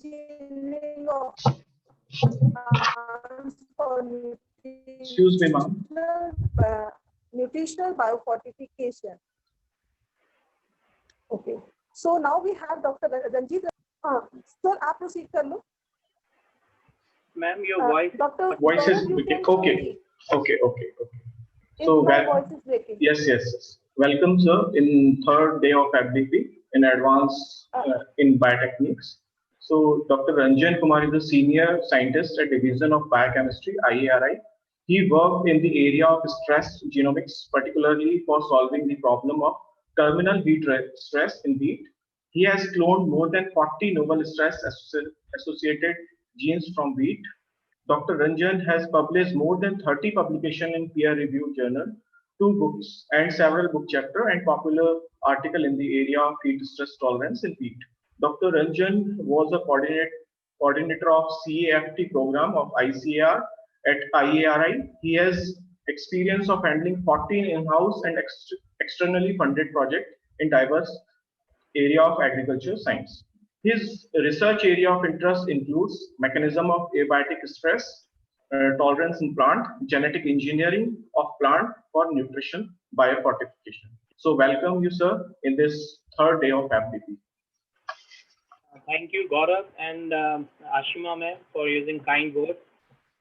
engineering of plants for Excuse me, ma'am. nutritional biofortification. Okay. So now we have Dr. Ranjit. Sir, आप proceed कर लो. Ma'am, your voice. Dr. Voice is you can okay. speak. Okay. If So my voice is breaking. Yes. Welcome, sir, in third day of FDP in advance in Biotechniques. So Dr. Ranjan Kumar is a senior scientist at Division of Biochemistry, IARI. He worked in the area of stress genomics, particularly for solving the problem of terminal heat stress in wheat. He has cloned more than 40 novel stress associated genes from wheat. Dr. Ranjan has published more than 30 publications in peer-reviewed journal, 2 books and several book chapters and popular article in the area of heat stress tolerance in wheat. Dr. Ranjan was a coordinator of CAFT program of ICAR at IARI. He has experience of handling 14 in-house and externally funded projects in diverse area of agriculture science. His research area of interest includes mechanism of abiotic stress, tolerance in plant, genetic engineering of plant for nutrition, biofortification. So welcome you, sir, in this third day of FDP. Thank you, Gaurav and Ashima ma'am for using kind words.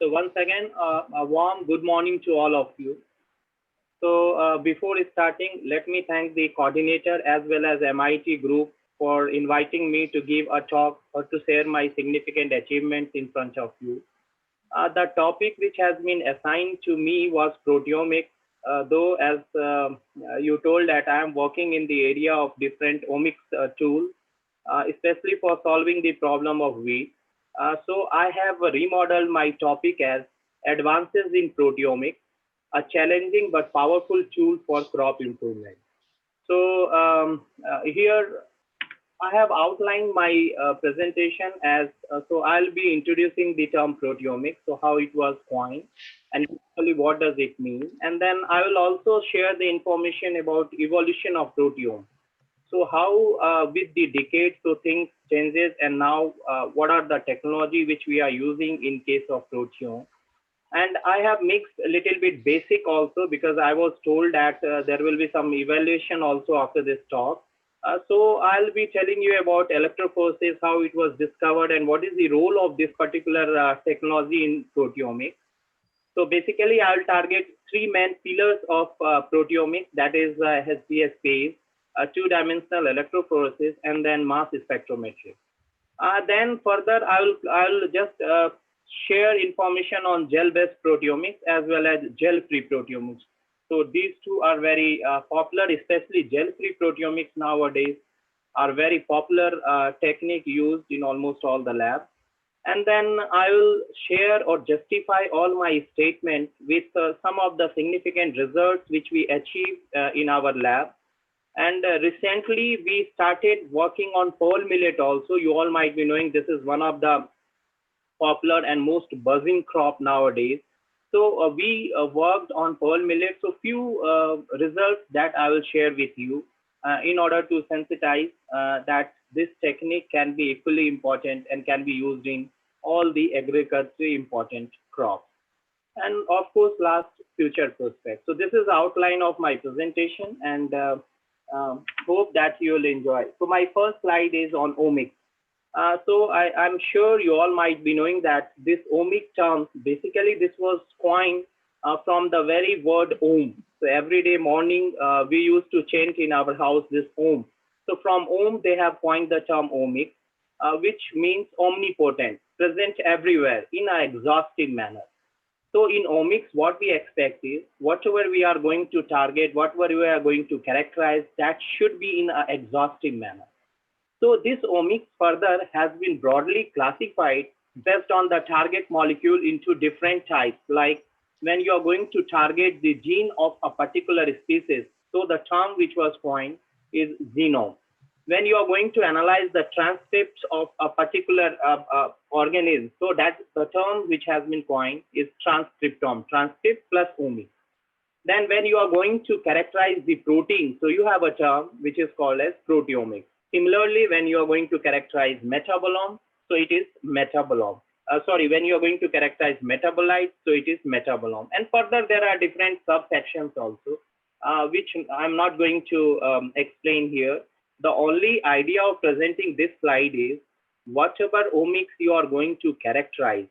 So once again, a warm good morning to all of you. So before starting, let me thank the coordinator as well as MIT group for inviting me to give a talk or to share my significant achievements in front of you. The topic which has been assigned to me was proteomics, though as you told that I am working in the area of different omics tools, especially for solving the problem of wheat. So I have remodeled my topic as advances in proteomics, a challenging but powerful tool for crop improvement. So here I have outlined my presentation as, so I'll be introducing the term proteomics, so how it was coined and actually what does it mean. And then I will also share the information about evolution of proteome. So how with the decades, so things changes and now what are the technology which we are using in case of proteome. And I have mixed a little bit basic also because I was told that there will be some evaluation also after this talk. So I'll be telling you about electrophoresis, how it was discovered and what is the role of this particular technology in proteomics. So basically I'll target 3 main pillars of proteomics, that is HPS space, 2-dimensional electrophoresis, and then mass spectrometry. Then further I'll just share information on gel-based proteomics as well as gel-free proteomics. So these two are very popular, especially gel-free proteomics nowadays are very popular technique used in almost all the labs. And then I will share or justify all my statements with some of the significant results which we achieved in our lab. And recently we started working on pearl millet also. You all might be knowing this is one of the popular and most buzzing crop nowadays. So we worked on pearl millet. So few results that I will share with you in order to sensitize that this technique can be equally important and can be used in all the agriculturally important crops. And of course, last, future prospects. So this is the outline of my presentation and hope that you will enjoy. So my first slide is on omics. So I'm sure you all might be knowing that this omic term, basically this was coined from the very word ohm. So every day morning, we used to chant in our house this ohm. So from ohm, they have coined the term omic, which means omnipotent, present everywhere in an exhaustive manner. So in omics, what we expect is whatever we are going to target, whatever we are going to characterize, that should be in an exhaustive manner. So this omics further has been broadly classified based on the target molecule into different types, like when you are going to target the gene of a particular species. So the term which was coined is genome. When you are going to analyze the transcripts of a particular organism, so that the term which has been coined is transcriptome, transcript plus omics. Then when you are going to characterize the protein, so you have a term which is called as proteomics. Similarly, when you are going to characterize metabolome, so it is metabolome. Sorry, when you are going to characterize metabolites, so it is metabolome. And further, there are different subsections also, which I'm not going to explain here. The only idea of presenting this slide is whatever omics you are going to characterize.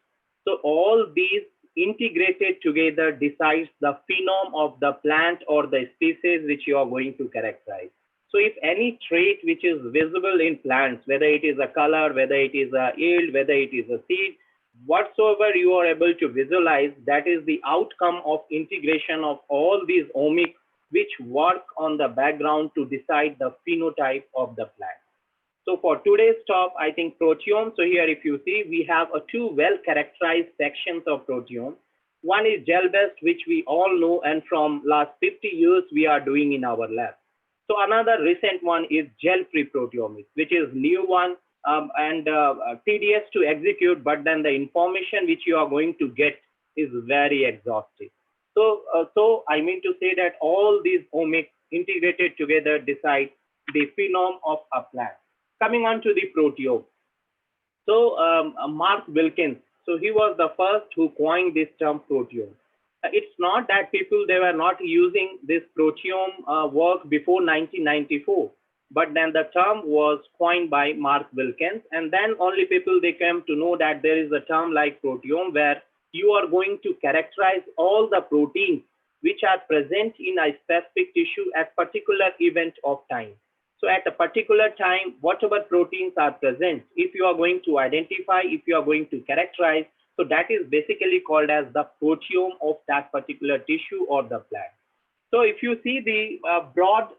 So all these integrated together decides the phenome of the plant or the species which you are going to characterize. So if any trait which is visible in plants, whether it is a color, whether it is a yield, whether it is a seed, whatsoever you are able to visualize, that is the outcome of integration of all these omics which work on the background to decide the phenotype of the plant. So for today's talk, I think proteome. So here, if you see, we have two well-characterized sections of proteome. One is gel-based, which we all know, and from last 50 years, we are doing in our lab. So another recent one is Gelfree Proteomics, which is new one and tedious to execute, but then the information which you are going to get is very exhaustive. So I mean to say that all these omics integrated together decide the phenome of a plant. Coming on to the proteome. So Mark Wilkins, so he was the first who coined this term proteome. It's not that people, they were not using this proteome work before 1994, but then the term was coined by Mark Wilkins, and then only people, they came to know that there is a term like proteome where you are going to characterize all the proteins which are present in a specific tissue at particular event of time. So at a particular time, whatever proteins are present, if you are going to identify, if you are going to characterize, so that is basically called as the proteome of that particular tissue or the plant. So if you see the broad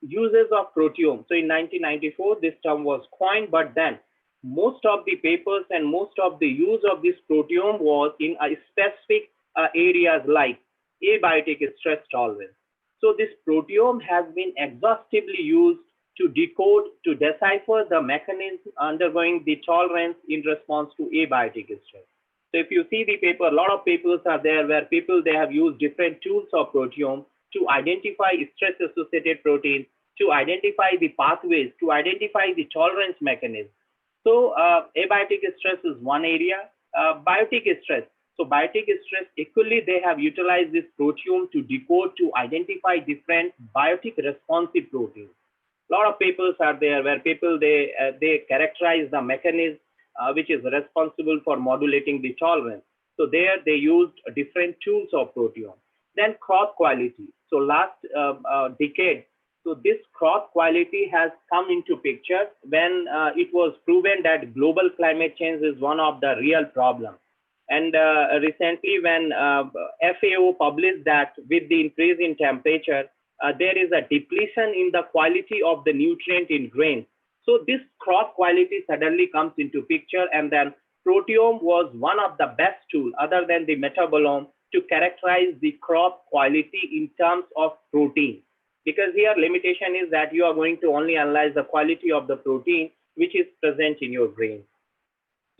uses of proteome, so in 1994, this term was coined, but then most of the papers and most of the use of this proteome was in a specific areas like abiotic stress tolerance. So this proteome has been exhaustively used to decode, to decipher the mechanism undergoing the tolerance in response to abiotic stress. So if you see the paper, a lot of papers are there where people, they have used different tools of proteome to identify stress-associated proteins, to identify the pathways, to identify the tolerance mechanism. So abiotic stress is one area, biotic stress. So biotic stress, equally, they have utilized this proteome to decode, to identify different biotic responsive proteins. A lot of papers are there where people, they characterize the mechanism which is responsible for modulating the tolerance. So there they used different tools of proteome. Then crop quality. So last decade, so this crop quality has come into picture when it was proven that global climate change is one of the real problems. And recently when FAO published that with the increase in temperature, there is a depletion in the quality of the nutrient in grains. So this crop quality suddenly comes into picture, and then proteome was one of the best tools other than the metabolome to characterize the crop quality in terms of protein. Because here limitation is that you are going to only analyze the quality of the protein which is present in your grain.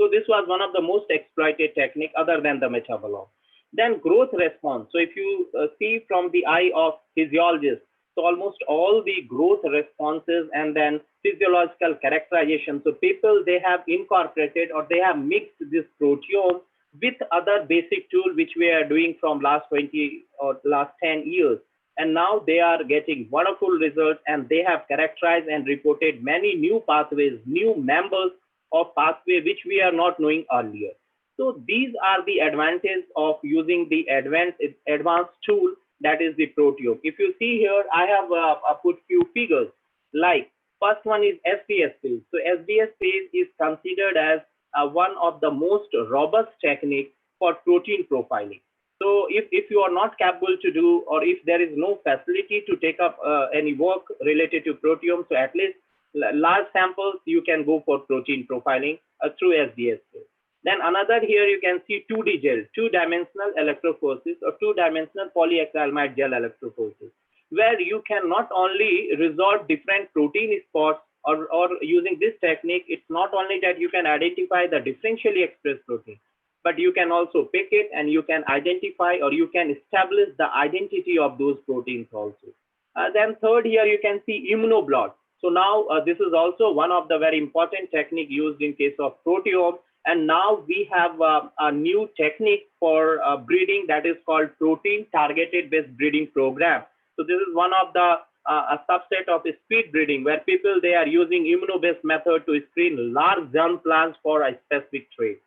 So this was one of the most exploited technique other than the metabolome. Then growth response. So if you see from the eye of physiologists, so almost all the growth responses and then physiological characterization. So people, they have incorporated or they have mixed this proteome with other basic tool which we are doing from last 20 or last 10 years. And now they are getting wonderful results, and they have characterized and reported many new pathways, new members of pathway which we are not knowing earlier. So these are the advantages of using the advanced tool, that is the proteome. If you see here, I have put few figures. Like first one is SDS phase. So SDS phase is considered as one of the most robust techniques for protein profiling. So if you are not capable to do, or if there is no facility to take up any work related to proteome, so at least large samples, you can go for protein profiling through SDS phase. Then another here you can see 2D gel, two-dimensional electrophoresis or two-dimensional polyacrylamide gel electrophoresis, where you can not only resolve different protein spots or using this technique, it's not only that you can identify the differentially expressed protein, but you can also pick it and you can identify or you can establish the identity of those proteins also. Then third here you can see immunoblot. So now this is also one of the very important technique used in case of proteome. And now we have a new technique for breeding that is called protein targeted based breeding program. So this is one of the a subset of speed breeding where people, they are using immuno-based method to screen large germ plants for a specific trait.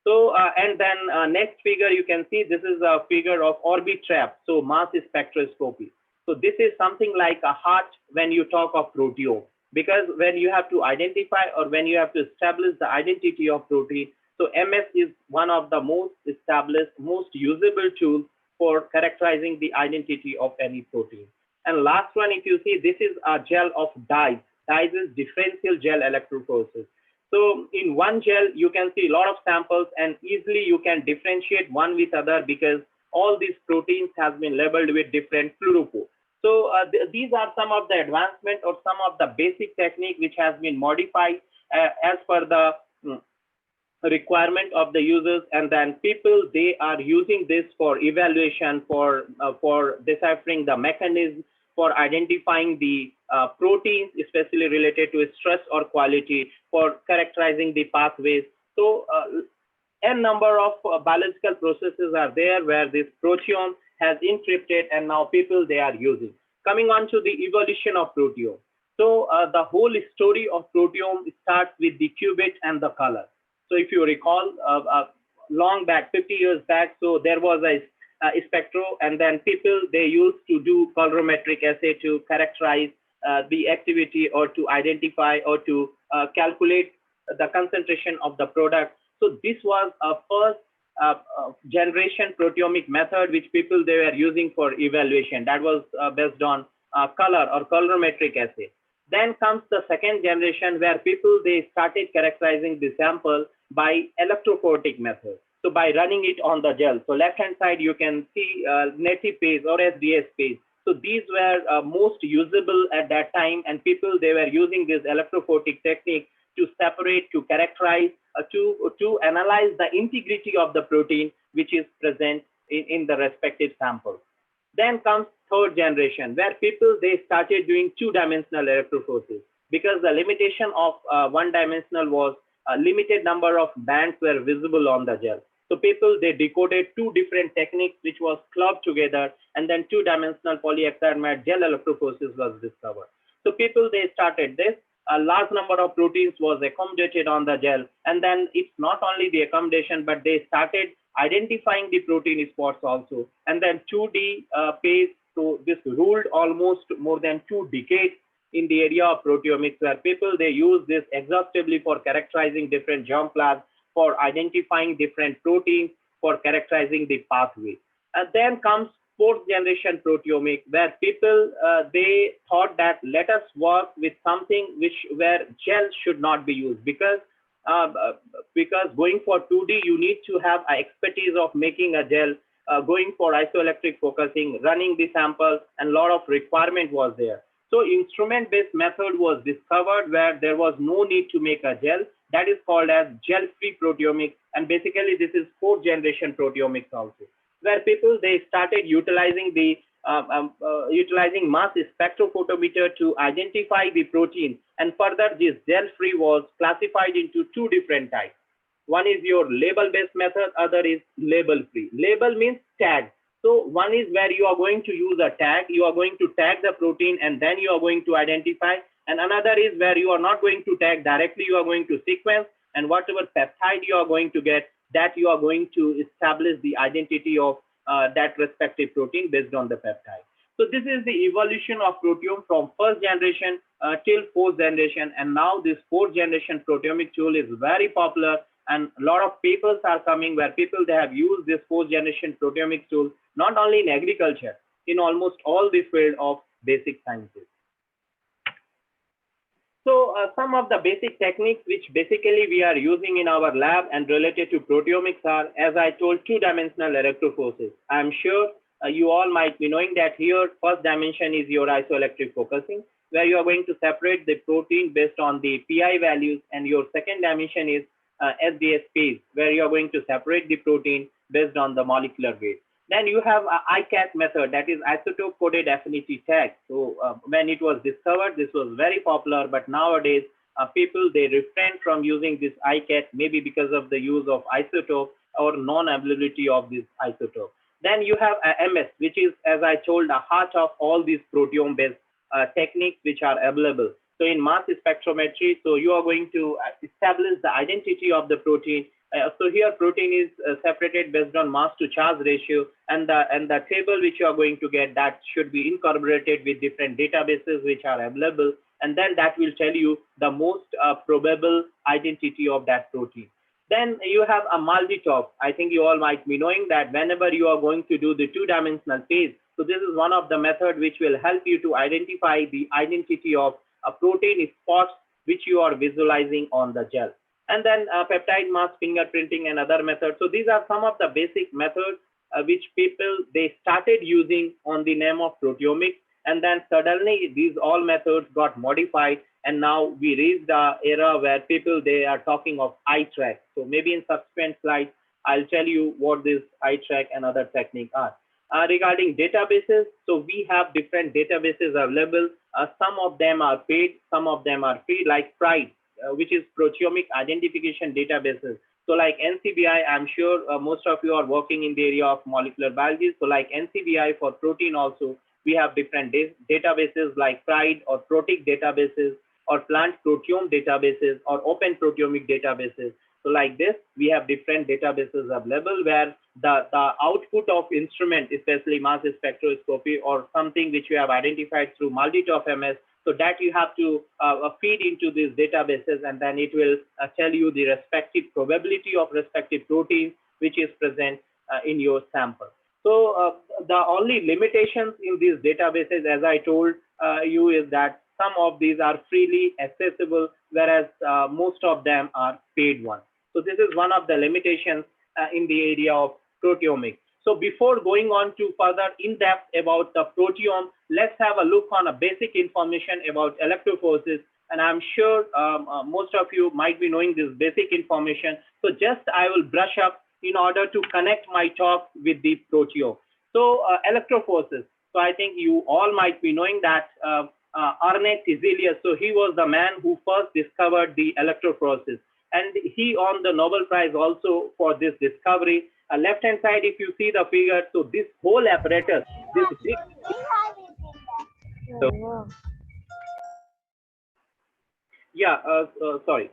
So, and then next figure, you can see this is a figure of Orbitrap, so mass spectroscopy. So this is something like a heart when you talk of proteome, because when you have to identify or when you have to establish the identity of protein, so MS is one of the most established, most usable tools for characterizing the identity of any protein. And last one, if you see, this is a gel of dyes. Dyes is differential gel electrophoresis. So in one gel, you can see a lot of samples and easily you can differentiate one with other because all these proteins has been labeled with different fluorophore. So these are some of the advancement or some of the basic technique which has been modified as per the requirement of the users, and then people, they are using this for evaluation, for deciphering the mechanism, for identifying the proteins, especially related to stress or quality, for characterizing the pathways. So n number of biological processes are there where this proteome has encrypted, and now people, they are using. Coming on to the evolution of proteome. So the whole story of proteome starts with the qubit and the color. So if you recall, long back, 50 years back, so there was a spectro, and then people, they used to do colorimetric assay to characterize the activity or to identify or to calculate the concentration of the product. So this was a first generation proteomic method which people, they were using for evaluation. That was based on color or colorimetric assay. Then comes the second generation where people, they started characterizing the sample by electrophotic method. So by running it on the gel. So left hand side, you can see native phase or SDS phase. So these were most usable at that time, and people, they were using this electrophotic technique to separate, to characterize, to analyze the integrity of the protein which is present in the respective sample. Then comes third generation where people, they started doing two-dimensional electrophoresis because the limitation of one-dimensional was a limited number of bands were visible on the gel. So people, they decoded two different techniques which was clubbed together, and then two-dimensional polyacrylamide gel electrophoresis was discovered. So people, they started this. A large number of proteins was accommodated on the gel, and then it's not only the accommodation, but they started identifying the protein spots also. And then 2D phase, so this ruled almost more than 2 decades in the area of proteomics, where people, they use this exhaustively for characterizing different germ plasms, for identifying different proteins, for characterizing the pathway. And then comes fourth generation proteomics, where people, they thought that let us work with something where gel should not be used, because going for 2D, you need to have an expertise of making a gel, going for isoelectric focusing, running the sample, and a lot of requirement was there. So instrument-based method was discovered where there was no need to make a gel. That is called as Gelfree Proteomics, and basically this is fourth generation proteomics also, where people, they started utilizing the utilizing mass spectrophotometer to identify the protein, and further this gel-free was classified into two different types. One is your label-based method, other is label-free. Label means tag. So one is where you are going to use a tag, you are going to tag the protein, and then you are going to identify. And another is where you are not going to tag directly, you are going to sequence, and whatever peptide you are going to get, that you are going to establish the identity of that respective protein based on the peptide. So this is the evolution of proteome from first generation till fourth generation, and now this fourth generation proteomic tool is very popular, and a lot of papers are coming where people, they have used this fourth generation proteomic tool not only in agriculture, in almost all the field of basic sciences. So some of the basic techniques which basically we are using in our lab and related to proteomics are, as I told, two-dimensional electrophoresis. I'm sure you all might be knowing that here first dimension is your isoelectric focusing, where you are going to separate the protein based on the PI values, and your second dimension is SDS phase, where you are going to separate the protein based on the molecular weight. Then you have a ICAT method, that is isotope coded affinity tag. So when it was discovered, this was very popular, but nowadays people, they refrain from using this ICAT, maybe because of the use of isotope or non-availability of this isotope. Then you have a MS, which is, as I told, the heart of all these proteome-based techniques which are available. So in mass spectrometry, so you are going to establish the identity of the protein. So here protein is separated based on mass to charge ratio, and the table which you are going to get, that should be incorporated with different databases which are available, and then that will tell you the most probable identity of that protein. Then you have a multi-top. I think you all might be knowing that whenever you are going to do the two-dimensional phase, so this is one of the methods which will help you to identify the identity of a protein spots which you are visualizing on the gel. And then peptide mass fingerprinting and other methods. So these are some of the basic methods which people, they started using on the name of proteomics. And then suddenly these all methods got modified. And now we reached the era where people, they are talking of Eyetrack. So maybe in subsequent slides, I'll tell you what this Eyetrack and other techniques are. Regarding databases, so we have different databases available. Some of them are paid, some of them are free, like PRIDE, which is proteomic identification databases. So like NCBI, I'm sure most of you are working in the area of molecular biology. So like NCBI for protein also, we have different databases like PRIDE or Protic databases or plant proteome databases or open proteomic databases. So like this, we have different databases available where the output of instrument, especially mass spectroscopy or something which we have identified through multi-top MS, so that you have to feed into these databases, and then it will tell you the respective probability of respective proteins which is present in your sample. So the only limitations in these databases, as I told you, is that some of these are freely accessible, whereas most of them are paid ones. So this is one of the limitations in the area of proteomics. So before going on to further in depth about the proteome, let's have a look on a basic information about electrophoresis. And I'm sure most of you might be knowing this basic information. So just I will brush up in order to connect my talk with the proteome. So electrophoresis. So I think you all might be knowing that Ernest Tiselius, so he was the man who first discovered the electrophoresis. And he won the Nobel Prize also for this discovery. Left hand side, if you see the figure, so this whole apparatus, this big. So, yeah, sorry.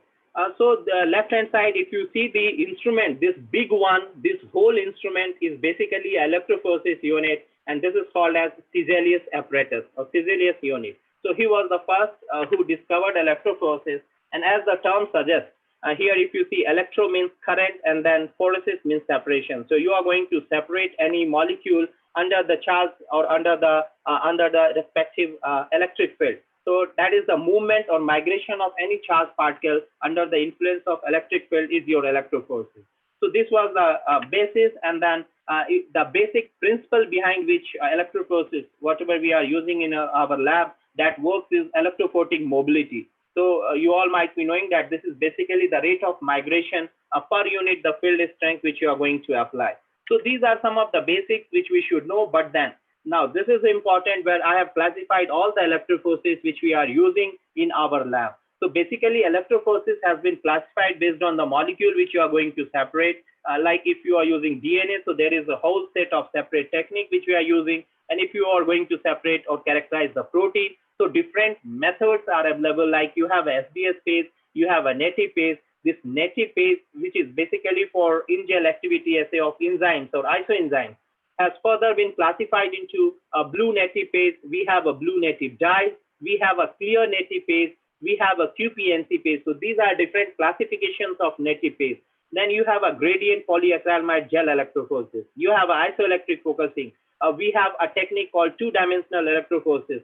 So the left hand side, if you see the instrument, this big one, this whole instrument is basically electrophoresis unit, and this is called as Tiselius apparatus or Tiselius unit. So he was the first who discovered electrophoresis, and as the term suggests, here if you see electro means current and then phoresis means separation. So you are going to separate any molecule under the charge or under the respective electric field. So that is the movement or migration of any charged particle under the influence of electric field is your electrophoresis. So this was the basis, and then the basic principle behind which electrophoresis, whatever we are using in our lab, that works is electrophotic mobility. So you all might be knowing that this is basically the rate of migration per unit the field strength which you are going to apply. So these are some of the basics which we should know. But then now this is important where I have classified all the electrophoresis which we are using in our lab. So basically electrophoresis has been classified based on the molecule which you are going to separate. Like if you are using DNA, so there is a whole set of separate technique which we are using. And if you are going to separate or characterize the protein, so different methods are available, like you have a SBS phase, you have a native phase. This native phase, which is basically for in-gel activity assay of enzymes or isoenzymes, has further been classified into a blue native phase. We have a blue native dye, we have a clear native phase, we have a QPNC phase. So these are different classifications of native phase. Then you have a gradient polyacrylamide gel electrophoresis. You have a isoelectric focusing. We have a technique called two-dimensional electrophoresis,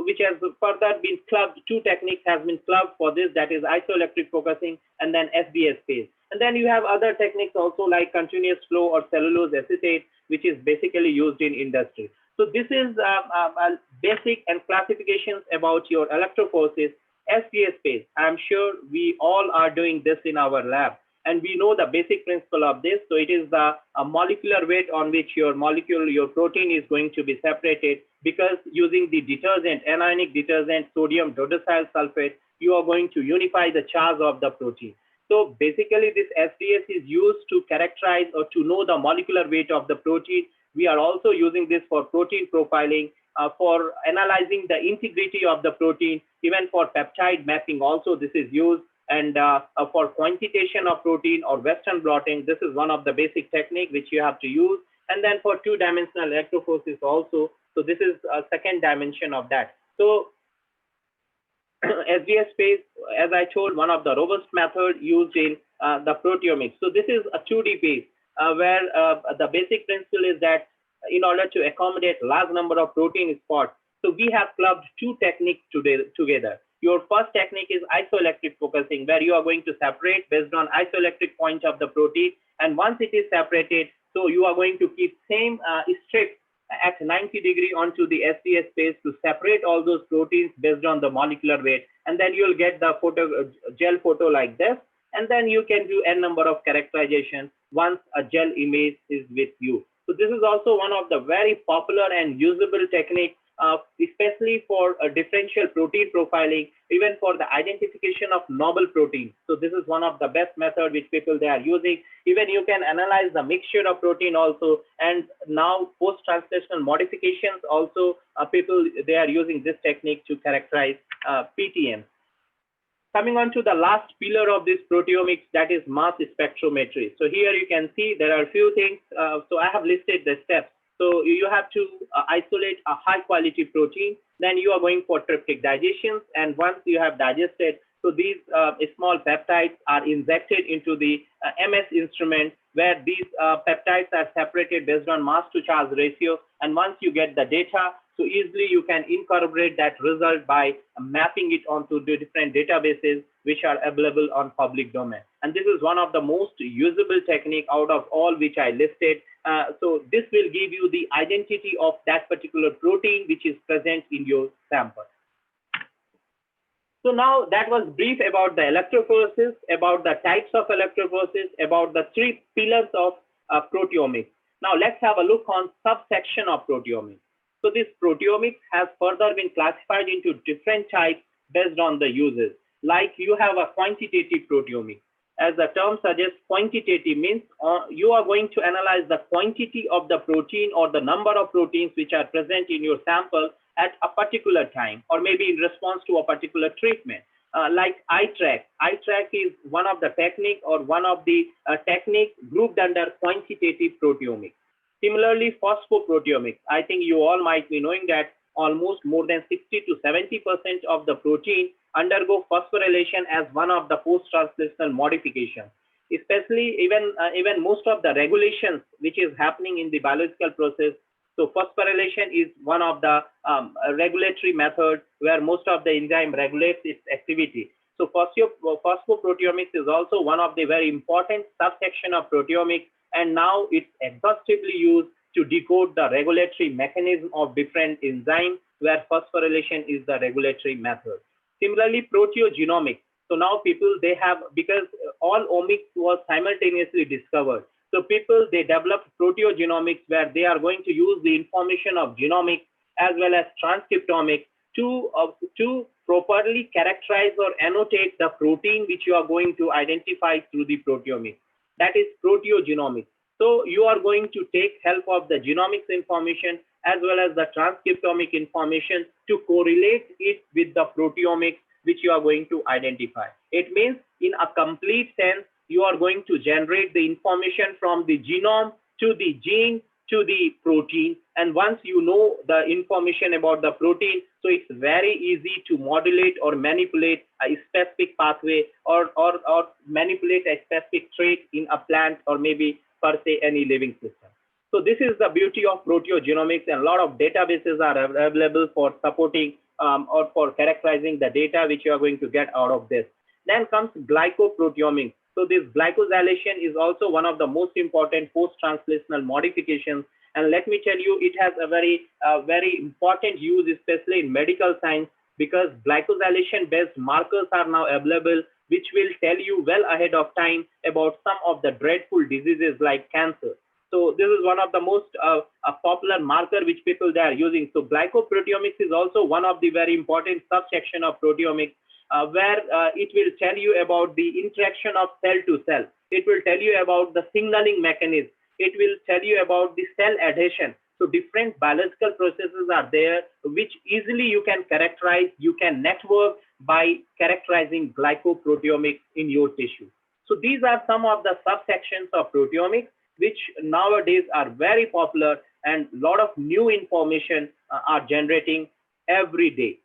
which has further been clubbed. Two techniques has been clubbed for this, that is isoelectric focusing and then SBS phase. And then you have other techniques also like continuous flow or cellulose acetate, which is basically used in industry. So this is basic and classifications about your electrophoresis. SBS phase, I'm sure we all are doing this in our lab. And we know the basic principle of this. So it is the molecular weight on which your molecule, your protein is going to be separated, because using the detergent, anionic detergent, sodium dodecyl sulfate, you are going to unify the charge of the protein. So basically this SDS is used to characterize or to know the molecular weight of the protein. We are also using this for protein profiling, for analyzing the integrity of the protein, even for peptide mapping also this is used, and for quantitation of protein or Western blotting, this is one of the basic technique which you have to use. And then for two-dimensional electrophoresis also, so this is a second dimension of that. So SDS space, as I told, one of the robust method used in the proteomics. So this is a 2D phase where the basic principle is that in order to accommodate large number of protein spots, so we have clubbed two techniques together. Your first technique is isoelectric focusing, where you are going to separate based on isoelectric point of the protein. And once it is separated, so you are going to keep same strip at 90 degree onto the SDS space to separate all those proteins based on the molecular weight. And then you'll get the gel photo like this. And then you can do n number of characterization once a gel image is with you. So this is also one of the very popular and usable technique, especially for differential protein profiling, even for the identification of novel proteins. So this is one of the best method which people they are using. Even you can analyze the mixture of protein also, and now post-translational modifications also, people they are using this technique to characterize PTM. Coming on to the last pillar of this proteomics, that is mass spectrometry. So here you can see there are a few things. So I have listed the steps. So you have to isolate a high quality protein, then you are going for tryptic digestions, and once you have digested, so these small peptides are injected into the MS instrument, where these peptides are separated based on mass to charge ratio, and once you get the data, so easily you can incorporate that result by mapping it onto the different databases which are available on public domain. And this is one of the most usable technique out of all which I listed. So this will give you the identity of that particular protein which is present in your sample. So now that was brief about the electrophoresis, about the types of electrophoresis, about the three pillars of proteomics. Now let's have a look on subsection of proteomics. So this proteomics has further been classified into different types based on the uses. Like you have a quantitative proteomics. As the term suggests, quantitative means you are going to analyze the quantity of the protein or the number of proteins which are present in your sample at a particular time, or maybe in response to a particular treatment. Like Eyetrack. Eyetrack is one of the technique or one of the technique grouped under quantitative proteomics. Similarly, phosphoproteomics. I think you all might be knowing that almost more than 60 to 70% of the protein undergo phosphorylation as one of the post-translational modifications. Especially even most of the regulations which is happening in the biological process. So phosphorylation is one of the regulatory methods where most of the enzyme regulates its activity. So phosphoproteomics is also one of the very important subsection of proteomics, and now it's exhaustively used to decode the regulatory mechanism of different enzymes, where phosphorylation is the regulatory method. Similarly, proteogenomics. So now people, they have, because all omics was simultaneously discovered. So people, they developed proteogenomics, where they are going to use the information of genomics as well as transcriptomics to properly characterize or annotate the protein which you are going to identify through the proteomics. That is proteogenomics. So you are going to take help of the genomics information as well as the transcriptomic information to correlate it with the proteomics which you are going to identify. It means in a complete sense, you are going to generate the information from the genome to the gene to the protein. And once you know the information about the protein, so it's very easy to modulate or manipulate a specific pathway or manipulate a specific trait in a plant or maybe per se any living system. So this is the beauty of proteogenomics, and a lot of databases are available for supporting or for characterizing the data which you are going to get out of this. Then comes glycoproteomics. So this glycosylation is also one of the most important post-translational modifications. And let me tell you, it has a very important use, especially in medical science, because glycosylation-based markers are now available which will tell you well ahead of time about some of the dreadful diseases like cancer. So this is one of the most popular marker which people they are using. So glycoproteomics is also one of the very important subsection of proteomics, where it will tell you about the interaction of cell to cell. It will tell you about the signaling mechanism. It will tell you about the cell adhesion. So different biological processes are there, which easily you can characterize, you can network by characterizing glycoproteomics in your tissue. So these are some of the subsections of proteomics, which nowadays are very popular, and a lot of new information are generating every day.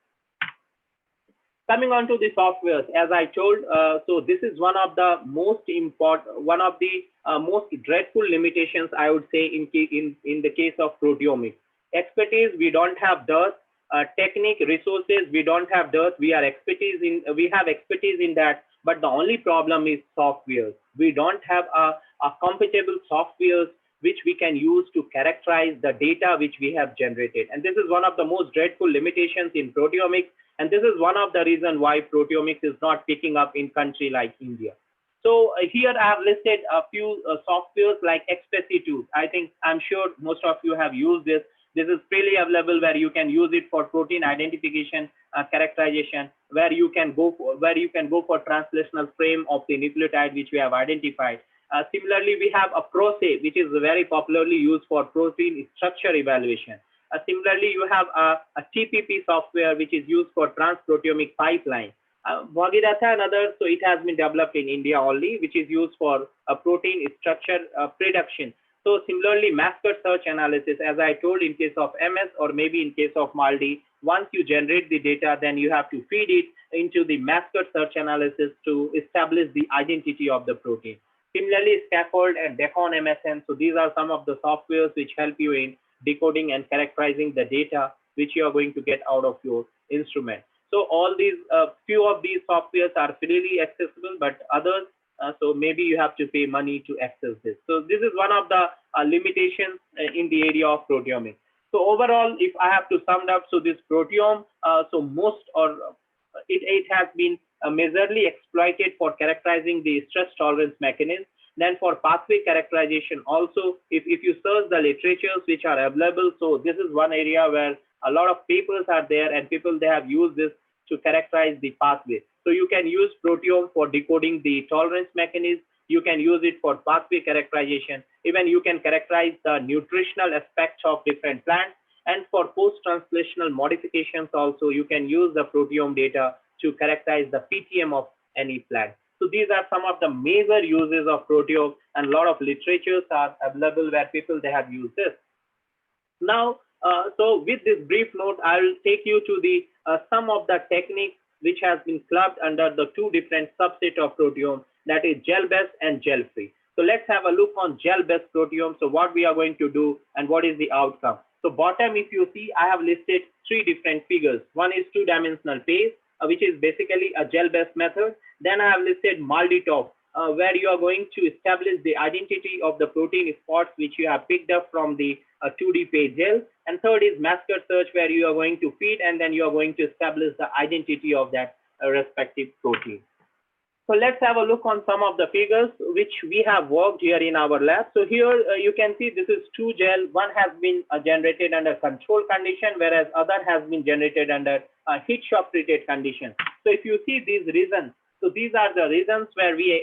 Coming on to the softwares, as I told, so this is one of the most important, one of the most dreadful limitations, I would say, in the case of proteomics. Expertise, we don't have those. Technique, resources, we don't have those. We have expertise in that, but the only problem is software. We don't have a compatible softwares which we can use to characterize the data which we have generated. And this is one of the most dreadful limitations in proteomics. And this is one of the reasons why proteomics is not picking up in country like India. So here I have listed a few softwares like XPC2. I'm sure most of you have used this. This is freely available, where you can use it for protein identification, characterization, where you can go for translational frame of the nucleotide which we have identified. Similarly, we have a ProSe, which is very popularly used for protein structure evaluation. Similarly, you have a TPP software, which is used for transproteomic pipeline. Bhagirath and others, so it has been developed in India only, which is used for protein structure prediction. So similarly, master search analysis, as I told, in case of MS or maybe in case of MALDI, once you generate the data, then you have to feed it into the master search analysis to establish the identity of the protein. Similarly, Scaffold and Decon MSN. So these are some of the softwares which help you in decoding and characterizing the data which you are going to get out of your instrument. So all these, few of these softwares are freely accessible, but others, so maybe you have to pay money to access this. So this is one of the limitations in the area of proteomics. So overall, if I have to sum it up, so this proteome, it has been majorly exploited for characterizing the stress tolerance mechanism. Then for pathway characterization also, if you search the literatures which are available, so this is one area where a lot of papers are there, and people, they have used this to characterize the pathway. So you can use proteome for decoding the tolerance mechanism. You can use it for pathway characterization. Even you can characterize the nutritional aspects of different plants. And for post-translational modifications also, you can use the proteome data to characterize the PTM of any plant. So these are some of the major uses of proteome, and a lot of literatures are available where people, they have used this. Now, so with this brief note, I will take you to the some of the techniques which has been clubbed under the two different subset of proteome, that is gel-based and gel-free. So let's have a look on gel-based proteome. So what we are going to do and what is the outcome. So bottom, if you see, I have listed three different figures. One is two-dimensional phase, which is basically a gel-based method. Then I have listed MALDI-TOF, where you are going to establish the identity of the protein spots which you have picked up from the 2D phase gel. And third is master search, where you are going to feed and then you are going to establish the identity of that respective protein. So let's have a look on some of the figures which we have worked here in our lab. So here you can see this is two gel. One has been generated under control condition, whereas other has been generated under heat shock treated condition. So if you see these reasons, so these are the reasons where we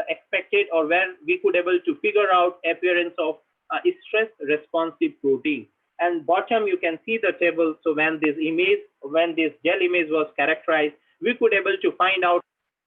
expected, or where we could able to figure out appearance of stress responsive protein. And bottom you can see the table. So when this gel image was characterized, we could able to find out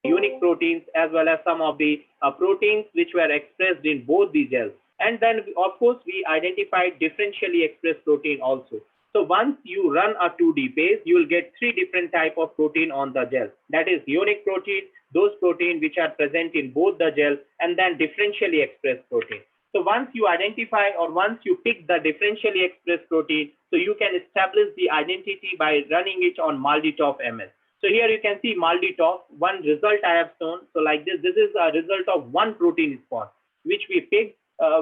unique proteins as well as some of the proteins which were expressed in both the gels. And then of course we identified differentially expressed protein also. So once you run a 2D phase, you will get three different type of protein on the gel. That is unique protein, those protein which are present in both the gel, and then differentially expressed protein. So once you identify, or once you pick the differentially expressed protein, so you can establish the identity by running it on MALDI-TOF MS. So here you can see MALDI-TOF, one result I have shown. So like this is a result of one protein spot, which we picked.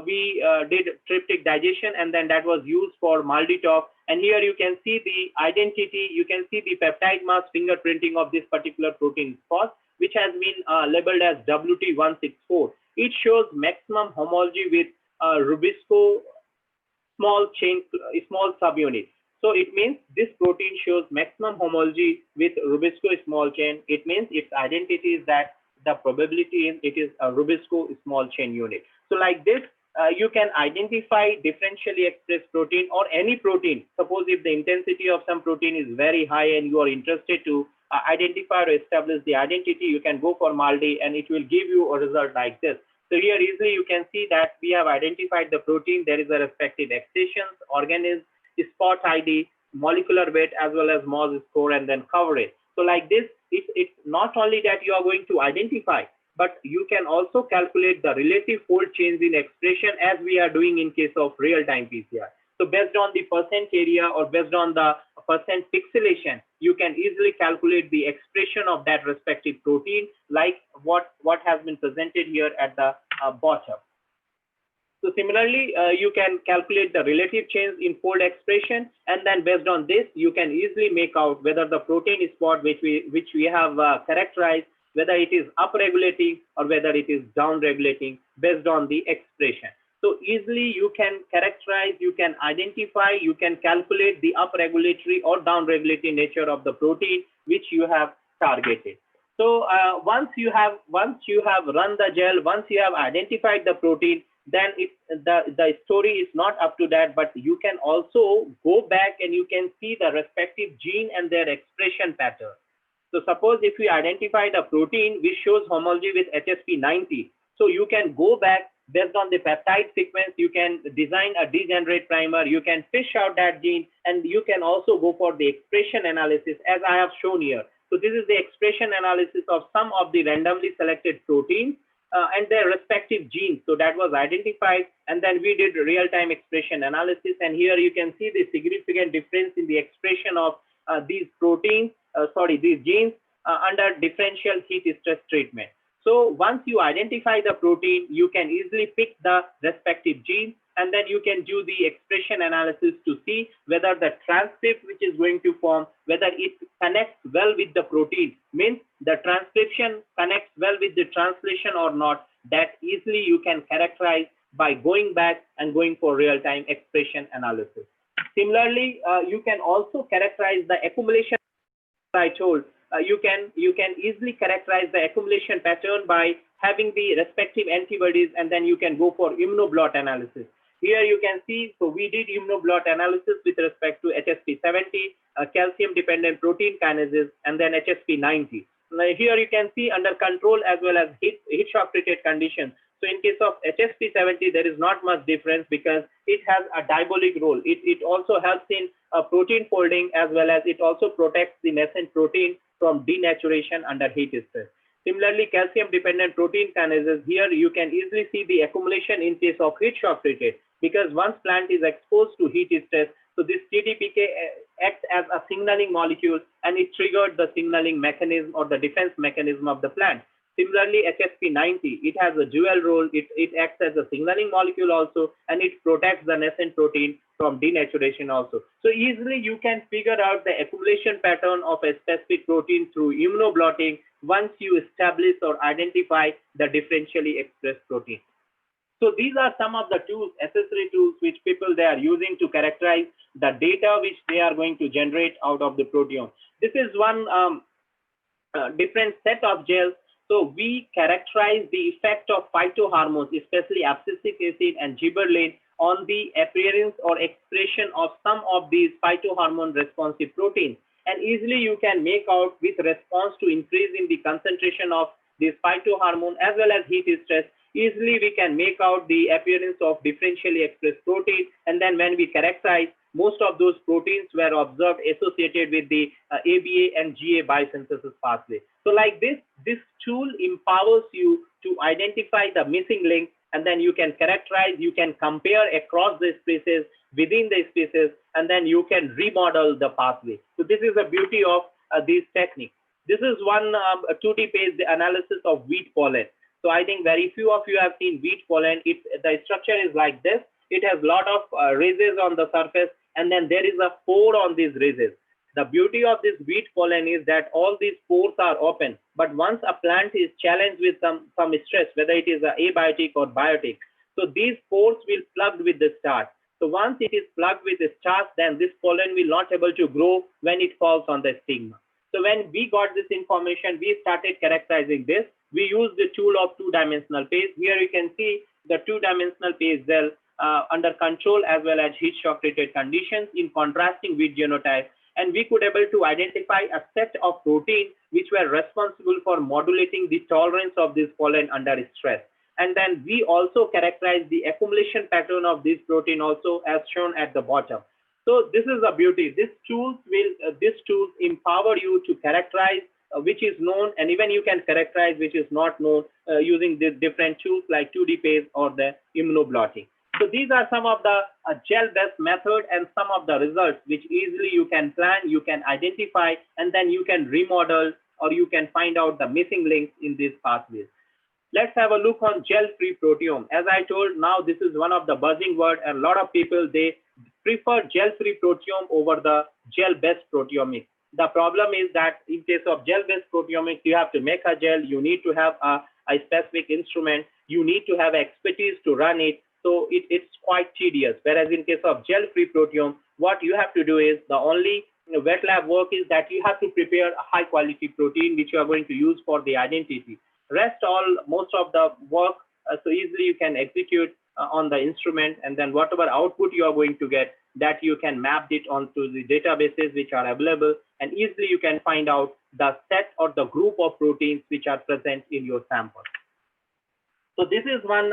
We did tryptic digestion, and then that was used for MALDI-TOF. And here you can see the identity, you can see the peptide mass fingerprinting of this particular protein spot, which has been labeled as WT164. It shows maximum homology with Rubisco small subunit. So it means this protein shows maximum homology with Rubisco small chain. It means its identity is that the probability is it is a Rubisco small chain unit. So like this, you can identify differentially expressed protein or any protein. Suppose if the intensity of some protein is very high and you are interested to identify or establish the identity, you can go for MALDI and it will give you a result like this. So here easily you can see that we have identified the protein. There is a respective excisions, organism, spot ID, molecular weight, as well as Mohs score, and then coverage. So like this, it's not only that you are going to identify, but you can also calculate the relative fold change in expression as we are doing in case of real-time PCR. So based on the percent area or based on the percent pixelation, you can easily calculate the expression of that respective protein, like what has been presented here at the bottom. So similarly, you can calculate the relative change in fold expression, and then based on this, you can easily make out whether the protein spot which we have characterized, whether it is upregulating or whether it is downregulating based on the expression. So easily you can characterize, you can identify, you can calculate the upregulatory or downregulatory nature of the protein which you have targeted. So once you have run the gel, once you have identified the protein, then the story is not up to that, but you can also go back and you can see the respective gene and their expression pattern. So suppose if we identify the protein which shows homology with HSP90, so you can go back based on the peptide sequence, you can design a degenerate primer, you can fish out that gene, and you can also go for the expression analysis as I have shown here. So this is the expression analysis of some of the randomly selected proteins and their respective genes. So that was identified, and then we did real-time expression analysis, and here you can see the significant difference in the expression of these proteins, these genes under differential heat stress treatment. So once you identify the protein, you can easily pick the respective gene, and then you can do the expression analysis to see whether the transcript which is going to form, whether it connects well with the protein, means the transcription connects well with the translation or not. That easily you can characterize by going back and going for real-time expression analysis. Similarly, you can also characterize the accumulation. I told you can easily characterize the accumulation pattern by having the respective antibodies, and then you can go for immunoblot analysis. Here you can see, so we did immunoblot analysis with respect to HSP70, calcium-dependent protein kinases, and then HSP90. Now here you can see under control as well as heat shock treated conditions. So in case of HSP70, there is not much difference because it has a diabolic role. It also helps in protein folding, as well as it also protects the nascent protein from denaturation under heat stress. Similarly, calcium-dependent protein kinases, here you can easily see the accumulation in case of heat shock treated, because once plant is exposed to heat stress, so this TDPK acts as a signaling molecule and it triggered the signaling mechanism or the defense mechanism of the plant. Similarly, HSP90, it has a dual role. It acts as a signaling molecule also, and it protects the nascent protein from denaturation also. So easily you can figure out the accumulation pattern of a specific protein through immunoblotting once you establish or identify the differentially expressed protein. So these are some of the tools, accessory tools, which people they are using to characterize the data which they are going to generate out of the proteome. This is one different set of gels. So we characterize the effect of phytohormones, especially abscisic acid and gibberellin, on the appearance or expression of some of these phytohormone responsive proteins. And easily you can make out with response to increase in the concentration of this phytohormone as well as heat stress. Easily we can make out the appearance of differentially expressed protein, and then when we characterize, most of those proteins were observed associated with the ABA and GA biosynthesis pathway. So like this tool empowers you to identify the missing link, and then you can characterize, you can compare across the species, within the species, and then you can remodel the pathway. So this is the beauty of these techniques. This is one 2D based analysis of wheat pollen. So I think very few of you have seen wheat pollen. The structure is like this. It has a lot of rays on the surface, and then there is a pore on these rays. The beauty of this wheat pollen is that all these pores are open. But once a plant is challenged with some stress, whether it is a abiotic or biotic, so these pores will plug with the starch. So once it is plugged with the starch, then this pollen will not able to grow when it falls on the stigma. So when we got this information, we started characterizing this. We used the tool of two-dimensional phase. Here you can see the two-dimensional phase cell under control as well as heat shock treated conditions in contrasting with genotype. And we could able to identify a set of proteins which were responsible for modulating the tolerance of this pollen under stress. And then we also characterize the accumulation pattern of this protein also as shown at the bottom. So this is the beauty. These tools empower you to characterize which is known, and even you can characterize which is not known using the different tools like 2D phase or the immunoblotting. So these are some of the gel-based method and some of the results which easily you can plan, you can identify, and then you can remodel or you can find out the missing links in these pathways. Let's have a look on gel-free proteome. As I told, now this is one of the buzzing word, and a lot of people, they prefer gel-free proteome over the gel-based proteomics. The problem is that in case of gel-based proteomics, you have to make a gel, you need to have a specific instrument, you need to have expertise to run it. So it's quite tedious. Whereas in case of gel-free proteome, what you have to do is the only wet lab work is that you have to prepare a high quality protein which you are going to use for the identity. Rest most of the work, so easily you can execute on the instrument, and then whatever output you are going to get, that you can map it onto the databases which are available, and easily you can find out the set or the group of proteins which are present in your sample. So this is one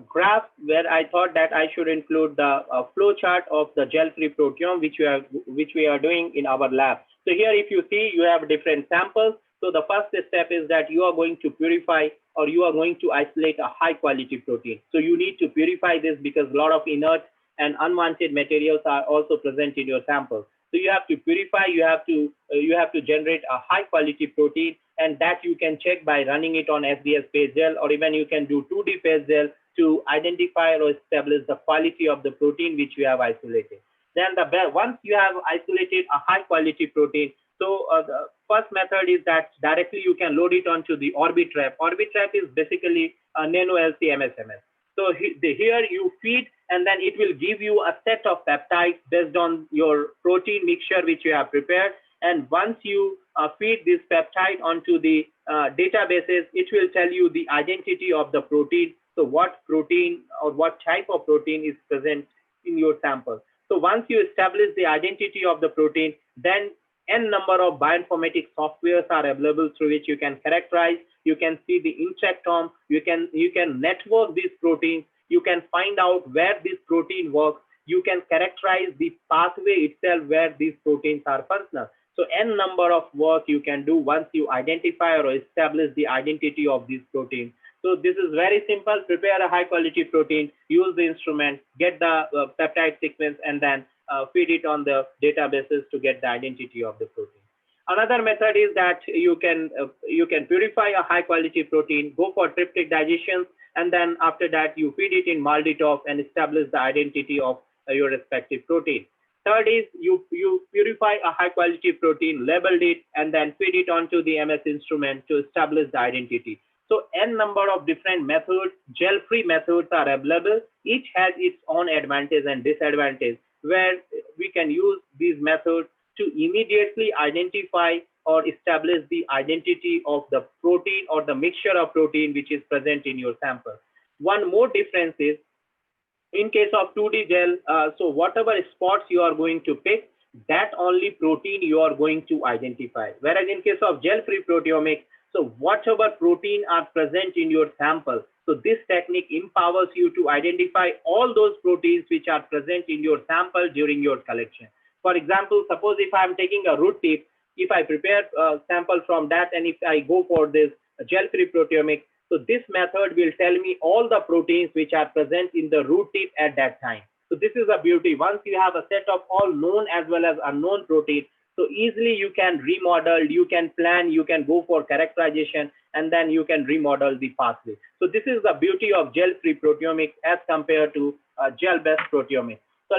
graph where I thought that I should include the flow chart of the gel-free proteome which we are doing in our lab. So here if you see, you have different samples. So the first step is that you are going to purify or you are going to isolate a high quality protein. So you need to purify this because a lot of inert and unwanted materials are also present in your sample. So you have to purify, you have to generate a high quality protein, and that you can check by running it on SDS phase gel, or even you can do 2D phase gel to identify or establish the quality of the protein which you have isolated. Then once you have isolated a high quality protein, so the first method is that directly you can load it onto the Orbitrap. Orbitrap is basically a nano LC MSMS. So here you feed, and then it will give you a set of peptides based on your protein mixture which you have prepared. And once you feed this peptide onto the databases, it will tell you the identity of the protein. So what protein or what type of protein is present in your sample. So once you establish the identity of the protein, then n number of bioinformatics softwares are available through which you can characterize, you can see the intractome, you can network these proteins, you can find out where this protein works, you can characterize the pathway itself where these proteins are functional. So n number of work you can do once you identify or establish the identity of these proteins. So this is very simple. Prepare a high quality protein, use the instrument, get the peptide sequence, and then feed it on the databases to get the identity of the protein. Another method is that you can purify a high quality protein, go for tryptic digestion, and then after that you feed it in MALDI-TOF and establish the identity of your respective protein. Third is you purify a high quality protein, labeled it, and then feed it onto the MS instrument to establish the identity. So n number of different methods, gel-free methods are available. Each has its own advantage and disadvantage, where we can use these methods to immediately identify or establish the identity of the protein or the mixture of protein which is present in your sample. One more difference is, in case of 2D gel, so whatever spots you are going to pick, that only protein you are going to identify. Whereas in case of gel-free proteomics, so whatever protein are present in your sample, so this technique empowers you to identify all those proteins which are present in your sample during your collection. For example, suppose if I'm taking a root tip, if I prepare a sample from that, and if I go for this gel-free proteomics, so this method will tell me all the proteins which are present in the root tip at that time. So this is a beauty. Once you have a set of all known as well as unknown proteins, so easily you can remodel, you can plan, you can go for characterization, and then you can remodel the pathway. So this is the beauty of gel-free proteomics as compared to gel-based proteomics. So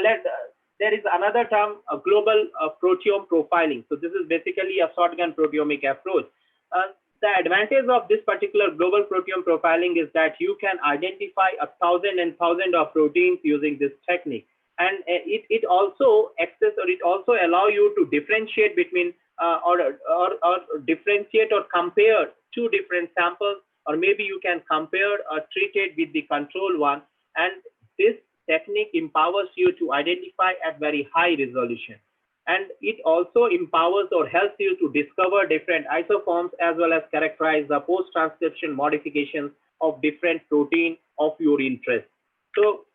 there is another term, a global proteome profiling. So this is basically a shotgun proteomic approach. The advantage of this particular global proteome profiling is that you can identify 1,000 and 1,000 of proteins using this technique. And it also allow you to differentiate between or differentiate or compare two different samples, or maybe you can compare or treat it with the control one. And this technique empowers you to identify at very high resolution. And it also empowers or helps you to discover different isoforms as well as characterize the post-transcription modifications of different protein of your interest. So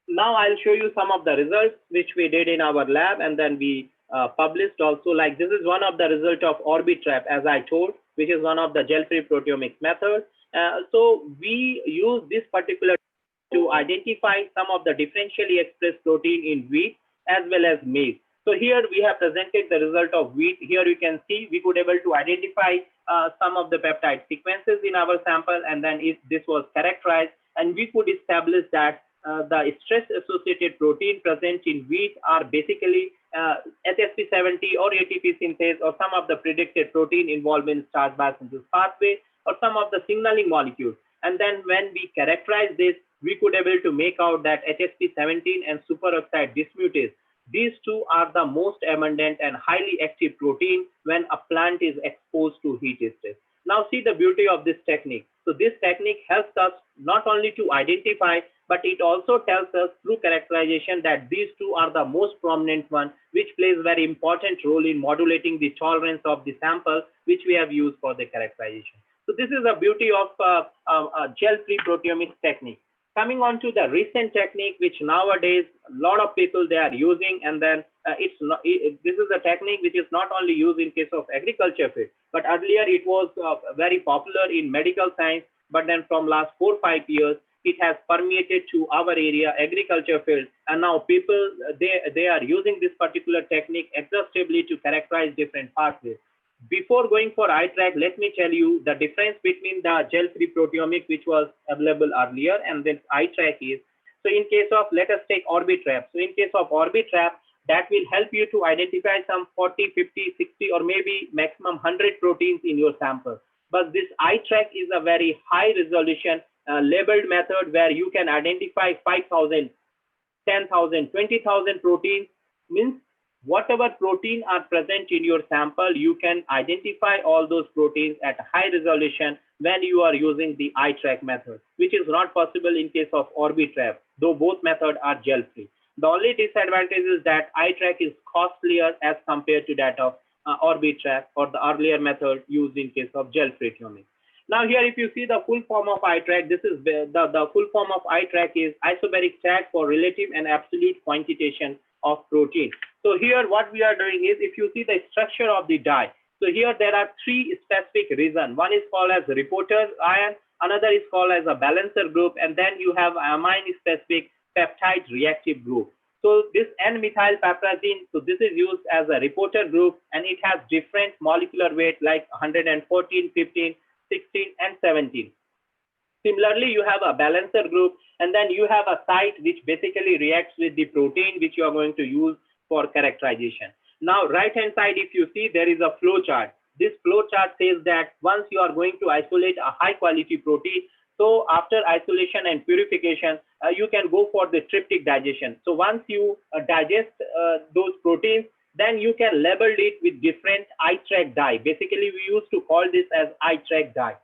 now I'll show you some of the results which we did in our lab, and then we published also. Like this is one of the result of Orbitrap, as I told, which is one of the Gelfree Proteomics methods. So we use this particular to identify some of the differentially expressed protein in wheat as well as maize. So here we have presented the result of wheat. Here you can see we could able to identify some of the peptide sequences in our sample, and then this was characterized, and we could establish that the stress-associated protein present in wheat are basically HSP70 or ATP synthase, or some of the predicted protein involved in starch biosynthesis pathway, or some of the signaling molecules. And then when we characterize this, we could able to make out that HSP17 and superoxide dismutase, these two are the most abundant and highly active protein when a plant is exposed to heat stress. Now see the beauty of this technique. So this technique helps us not only to identify, but it also tells us through characterization that these two are the most prominent one, which plays very important role in modulating the tolerance of the sample, which we have used for the characterization. So this is the beauty of Gelfree Proteomics technique. Coming on to the recent technique, which nowadays a lot of people they are using, and then this is a technique which is not only used in case of agriculture field, but earlier it was very popular in medical science, but then from last 4 or 5 years, it has permeated to our area, agriculture field, and now people they are using this particular technique exhaustively to characterize different pathways. Before going for Eyetrack, let me tell you the difference between the Gelfree Proteomics, which was available earlier, and then Eyetrack is. So in case of, let us take Orbitrap. So in case of Orbitrap, that will help you to identify some 40, 50, 60, or maybe maximum 100 proteins in your sample. But this Eyetrack is a very high resolution labeled method where you can identify 5,000, 10,000, 20,000 proteins. Means whatever protein are present in your sample, you can identify all those proteins at high resolution when you are using the Eyetrack method, which is not possible in case of Orbitrap, though both methods are gel-free. The only disadvantage is that Eyetrack is costlier as compared to that of Orbitrap or the earlier method used in case of Gelfree Proteomics. Now here, if you see the full form of Eyetrack, this is the full form of Eyetrack is isobaric tag for relative and absolute quantitation of protein. So here what we are doing is, if you see the structure of the dye, so here there are 3 specific reasons. One is called as reporter ion, another is called as a balancer group, and then you have amine specific peptide reactive group. So this N-methylpiperazine, so this is used as a reporter group, and it has different molecular weight like 114, 15, 16, and 17. Similarly, you have a balancer group, and then you have a site which basically reacts with the protein which you are going to use for characterization. Now, right-hand side, if you see, there is a flow chart. This flow chart says that once you are going to isolate a high-quality protein, so after isolation and purification, you can go for the tryptic digestion. So once you digest those proteins, then you can label it with different Eyetrack dye. Basically, we used to call this as Eyetrack dye.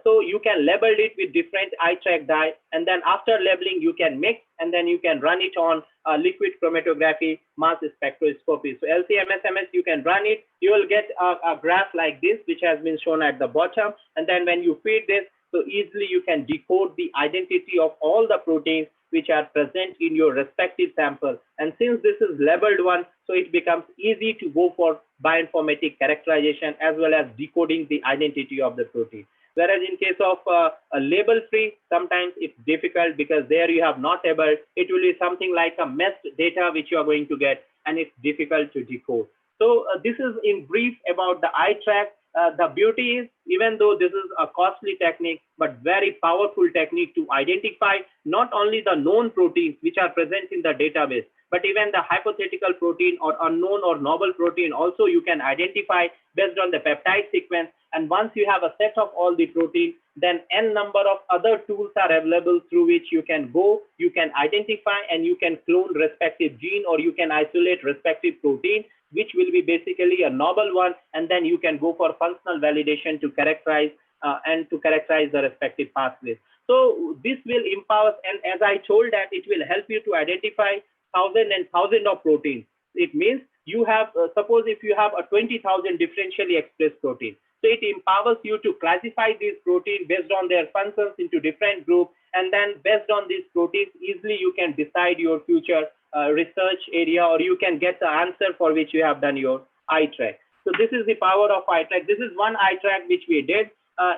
So you can label it with different Eyetrack dye, and then after labeling, you can mix, and then you can run it on liquid chromatography, mass spectroscopy. So LC-MS, you can run it. You will get a graph like this, which has been shown at the bottom. And then when you feed this, so easily you can decode the identity of all the proteins which are present in your respective sample. And since this is labeled one, so it becomes easy to go for bioinformatic characterization as well as decoding the identity of the protein. Whereas in case of a label-free, sometimes it's difficult because there you have not able, it will be something like a meshed data which you are going to get, and it's difficult to decode. So this is in brief about the Eyetrack. The beauty is, even though this is a costly technique, but very powerful technique to identify not only the known proteins which are present in the database, but even the hypothetical protein or unknown or novel protein also you can identify based on the peptide sequence, And once you have a set of all the proteins, then n number of other tools are available through which you can go, you can identify and you can clone respective gene, or you can isolate respective protein, which will be basically a novel one, and then you can go for functional validation to characterize the respective pathways. So this will empower, and as I told that it will help you to identify thousands of proteins. It means you have, suppose if you have a 20,000 differentially expressed protein, so it empowers you to classify these proteins based on their functions into different groups, and then based on these proteins, easily you can decide your future research area, or you can get the answer for which you have done your Eyetrack. So this is the power of Eyetrack. This is one Eyetrack which we did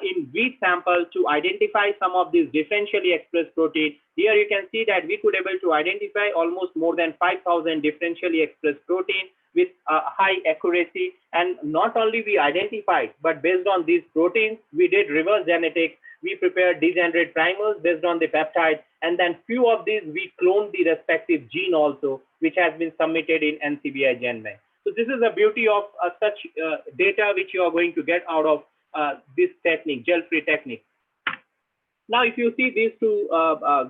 in wheat sample to identify some of these differentially expressed proteins. Here you can see that we could able to identify almost more than 5,000 differentially expressed proteins with high accuracy. And not only we identified, but based on these proteins, we did reverse genetics. We prepared degenerate primers based on the peptide, and then few of these we cloned the respective gene also, which has been submitted in NCBI GenMed. So this is the beauty of such data which you are going to get out of this technique, Gelfree technique. Now, if you see these two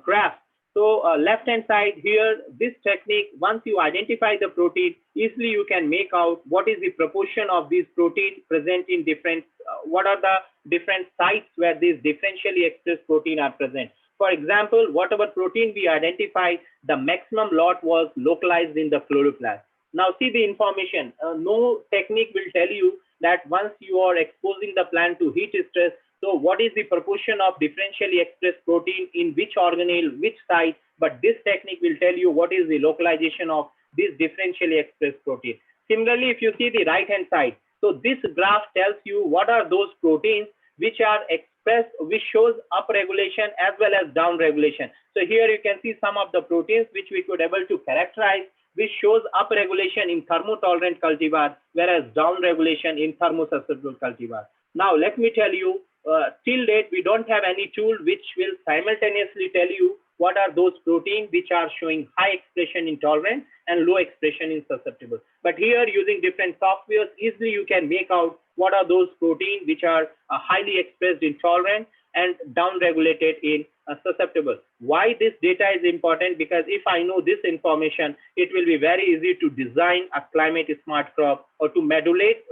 graphs, so left-hand side here, this technique, once you identify the protein, easily you can make out what is the proportion of these proteins present in different, what are the different sites where these differentially expressed protein are present. For example, whatever protein we identified, the maximum lot was localized in the chloroplast. Now see the information. No technique will tell you that once you are exposing the plant to heat stress, so what is the proportion of differentially expressed protein in which organelle, which site, but this technique will tell you what is the localization of this differentially expressed protein. Similarly, if you see the right-hand side, so this graph tells you what are those proteins which are expressed, which shows upregulation as well as downregulation. So here you can see some of the proteins which we could able to characterize, which shows upregulation in thermotolerant cultivar, whereas downregulation in thermosusceptible cultivar. Now, let me tell you, till date, we don't have any tool which will simultaneously tell you what are those proteins which are showing high expression in tolerant and low expression in susceptible. But here, using different softwares, easily you can make out what are those proteins which are highly expressed in tolerant and downregulated in susceptible. Why this data is important? Because if I know this information, it will be very easy to design a climate smart crop, or to modulate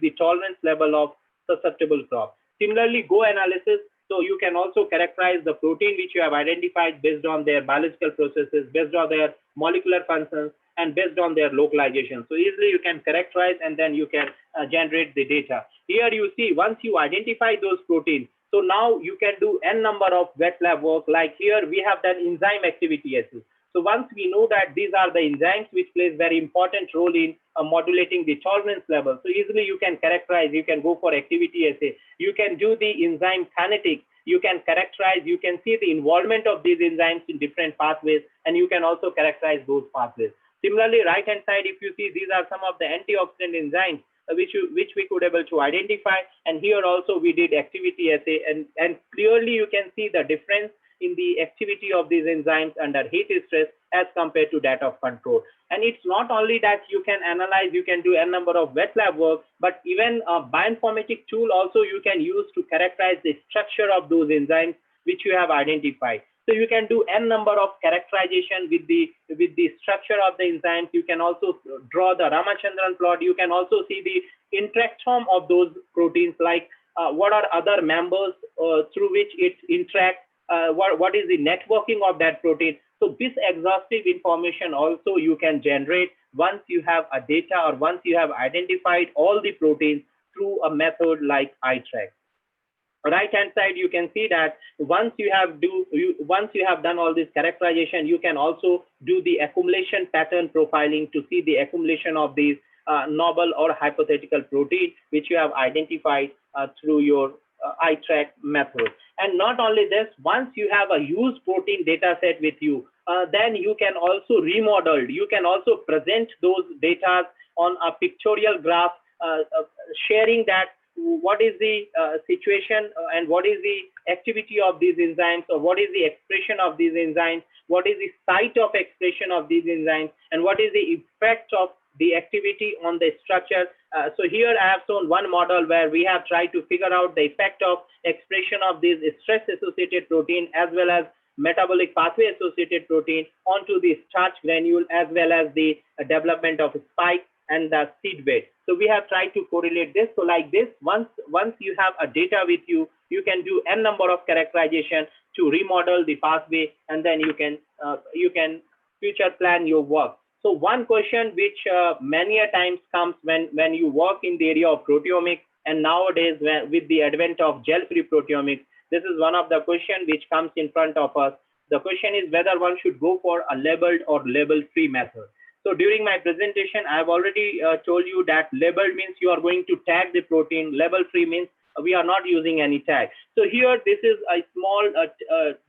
the tolerance level of susceptible crop. Similarly, Go analysis. So you can also characterize the protein which you have identified based on their biological processes, based on their molecular functions, and based on their localization. So easily you can characterize, and then you can generate the data. Here you see, once you identify those proteins, so now you can do n number of wet lab work. Like here we have done enzyme activity assay. So once we know that these are the enzymes which plays very important role in modulating the tolerance level, so easily you can characterize, you can go for activity assay, you can do the enzyme kinetics, you can characterize, you can see the involvement of these enzymes in different pathways, and you can also characterize those pathways. Similarly, right hand side, if you see, these are some of the antioxidant enzymes which we could able to identify, and here also we did activity assay, and clearly you can see the difference in the activity of these enzymes under heat stress as compared to that of control. And it's not only that you can analyze, you can do n number of wet lab work, but even a bioinformatic tool also you can use to characterize the structure of those enzymes which you have identified. So you can do n number of characterization with the structure of the enzymes. You can also draw the Ramachandran plot. You can also see the interactome of those proteins, like what are other members through which it interacts, what is the networking of that protein. So this exhaustive information also you can generate once you have a data, or once you have identified all the proteins through a method like Eyetrack. Right hand side, you can see that once you have done all this characterization, you can also do the accumulation pattern profiling to see the accumulation of these novel or hypothetical protein which you have identified through your Eyetrack method. And not only this, once you have a used protein data set with you, then you can also remodel. You can also present those data on a pictorial graph, sharing that what is the situation and what is the activity of these enzymes, or what is the expression of these enzymes, what is the site of expression of these enzymes, and what is the effect of the activity on the structure. So here I have shown one model where we have tried to figure out the effect of expression of these stress associated protein as well as metabolic pathway associated protein onto the starch granule as well as the development of spike and the seed bed. So we have tried to correlate this. So like this, once you have a data with you, you can do n number of characterization to remodel the pathway, and then you can future plan your work. So one question which many a times comes when you work in the area of proteomics, and nowadays with the advent of Gelfree Proteomics, this is one of the questions which comes in front of us. The question is whether one should go for a labeled or label-free method. So during my presentation, I have already told you that labeled means you are going to tag the protein. Label-free means we are not using any tag. So here, this is a small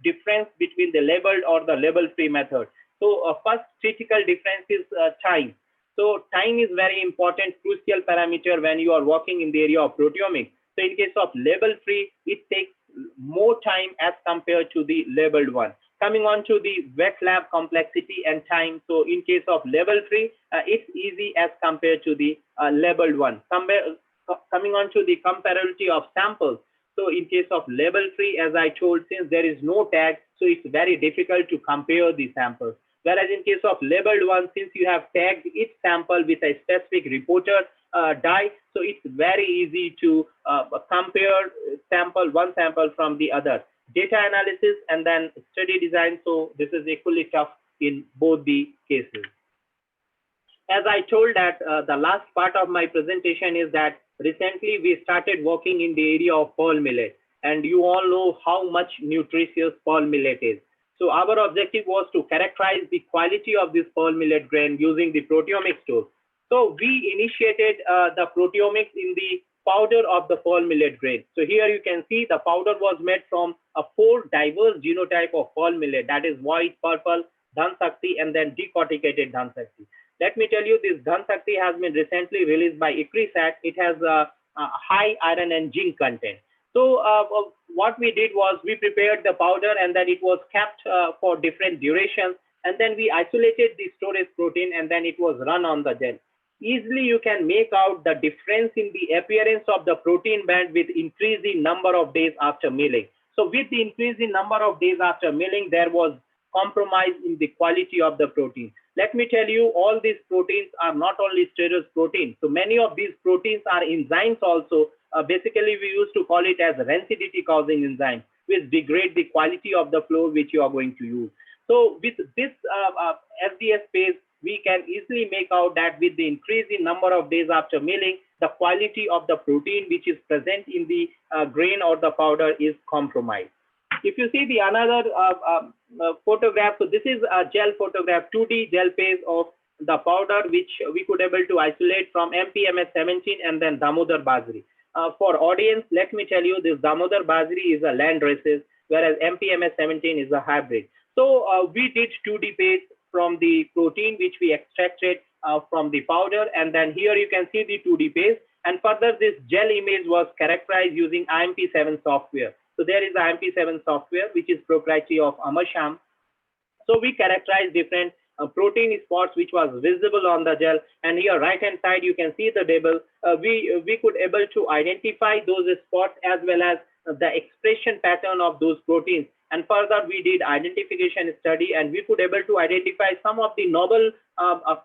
difference between the labeled or the label-free method. So first critical difference is time. So time is very important, crucial parameter when you are working in the area of proteomics. So in case of label-free, it takes more time as compared to the labeled one. Coming on to the wet lab complexity and time. So in case of label-free, it's easy as compared to the labeled one. Coming on to the comparability of samples. So in case of label-free, as I told, since there is no tag, so it's very difficult to compare the samples. Whereas in case of labeled one, since you have tagged each sample with a specific reporter dye, so it's very easy to compare one sample from the other. Data analysis and then study design, so this is equally tough in both the cases. As I told that the last part of my presentation is that recently we started working in the area of pearl millet, and you all know how much nutritious pearl millet is. So our objective was to characterize the quality of this pearl millet grain using the proteomics tool. So we initiated the proteomics in the powder of the pearl millet grain. So here you can see the powder was made from 4 diverse genotype of pearl millet, that is white, purple, Daman Sakshi, and then decorticated Daman Sakshi. Let me tell you, this Daman Sakshi has been recently released by Icetrack. It has a high iron and zinc content. So what we did was we prepared the powder, and then it was kept for different durations, and then we isolated the storage protein, and then it was run on the gel. Easily you can make out the difference in the appearance of the protein band with increasing number of days after milling. So with the increasing number of days after milling, there was compromise in the quality of the protein. Let me tell you, all these proteins are not only steroid proteins. So many of these proteins are enzymes also. Basically, we used to call it as rancidity causing enzymes, which degrade the quality of the flow which you are going to use. So with this SDS phase, we can easily make out that with the increase in number of days after milling, the quality of the protein which is present in the grain or the powder is compromised. If you see the another photograph, so this is a gel photograph, 2D gel phase of the powder which we could able to isolate from MPMS17 and then Damodar Basri. For audience, let me tell you, this Damodar Basri is a land races, whereas MPMS17 is a hybrid. So we did 2D phase from the protein which we extracted from the powder, and then here you can see the 2D phase, and further this gel image was characterized using IMP7 software. So there is IMP7 software which is proprietary of Amarsham. So we characterize different protein spots which was visible on the gel, and here right hand side you can see the table. We could able to identify those spots as well as the expression pattern of those proteins. And further, we did identification study, and we could able to identify some of the novel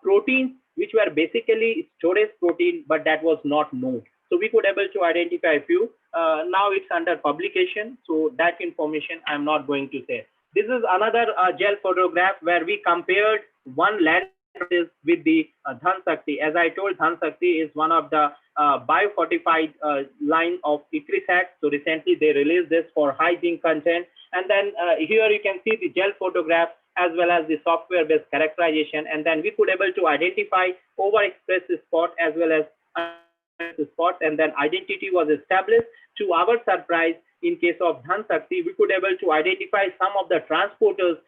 proteins which were basically storage protein, but that was not known. So we could able to identify a few. Now it's under publication, so that information I'm not going to say. This is another gel photograph where we compared one land with the Daman Sakshi. As I told, Daman Sakshi is one of the biofortified line of Icetrack. So recently they released this for high zinc content. And then here you can see the gel photograph as well as the software-based characterization. And then we could able to identify overexpressed spot as well as spots, and then identity was established. To our surprise, in case of Daman Sakshi, we could able to identify some of the transporters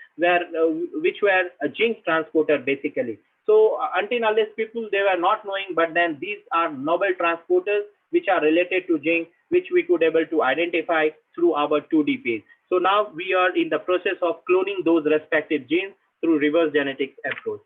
which were a zinc transporter basically. So until unless people they were not knowing, but then these are novel transporters which are related to zinc, which we could able to identify through our 2D phase. So now we are in the process of cloning those respective genes through reverse genetics approach.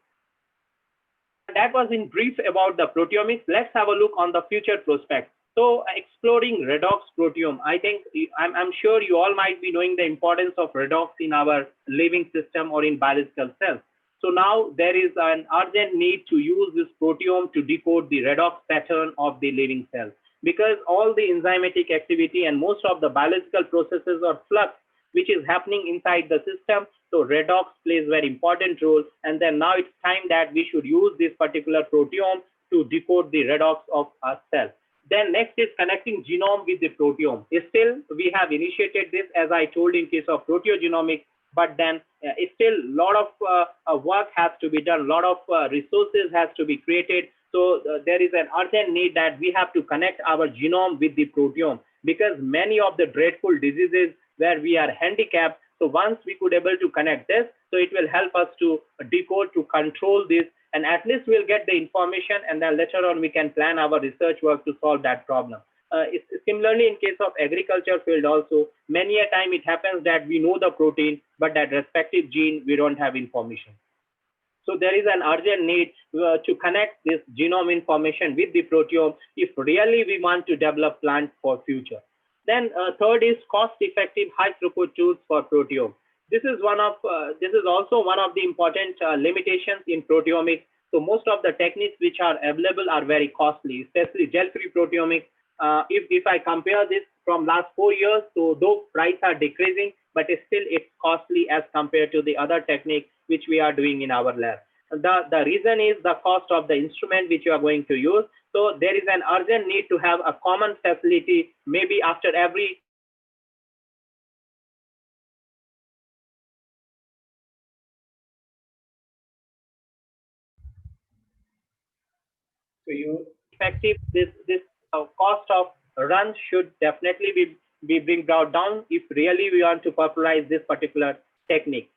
That was in brief about the proteomics. Let's have a look on the future prospects. So exploring redox proteome, I think I'm sure you all might be knowing the importance of redox in our living system or in biological cells. So now there is an urgent need to use this proteome to decode the redox pattern of the living cell, because all the enzymatic activity and most of the biological processes or flux which is happening inside the system. So redox plays very important role. And then now it's time that we should use this particular proteome to decode the redox of a cell. Then next is connecting genome with the proteome. Still, we have initiated this, as I told, in case of proteogenomics, but then still a lot of work has to be done, a lot of resources has to be created. So there is an urgent need that we have to connect our genome with the proteome, because many of the dreadful diseases where we are handicapped, so once we could able to connect this, so it will help us to decode, to control this, and at least we'll get the information, and then later on we can plan our research work to solve that problem. Similarly, in case of agriculture field also, many a time it happens that we know the protein, but that respective gene, we don't have information. So there is an urgent need to connect this genome information with the proteome if really we want to develop plants for future. Then third is cost-effective, high-throughput tools for proteome. This is also one of the important limitations in proteomics. So most of the techniques which are available are very costly, especially Gelfree Proteomics. If I compare this from last 4 years, so though prices are decreasing, but still it's costly as compared to the other techniques which we are doing in our lab. The reason is the cost of the instrument which you are going to use. So there is an urgent need to have a common facility, maybe after every effective. This cost of run should definitely be brought down if really we want to popularize this particular technique.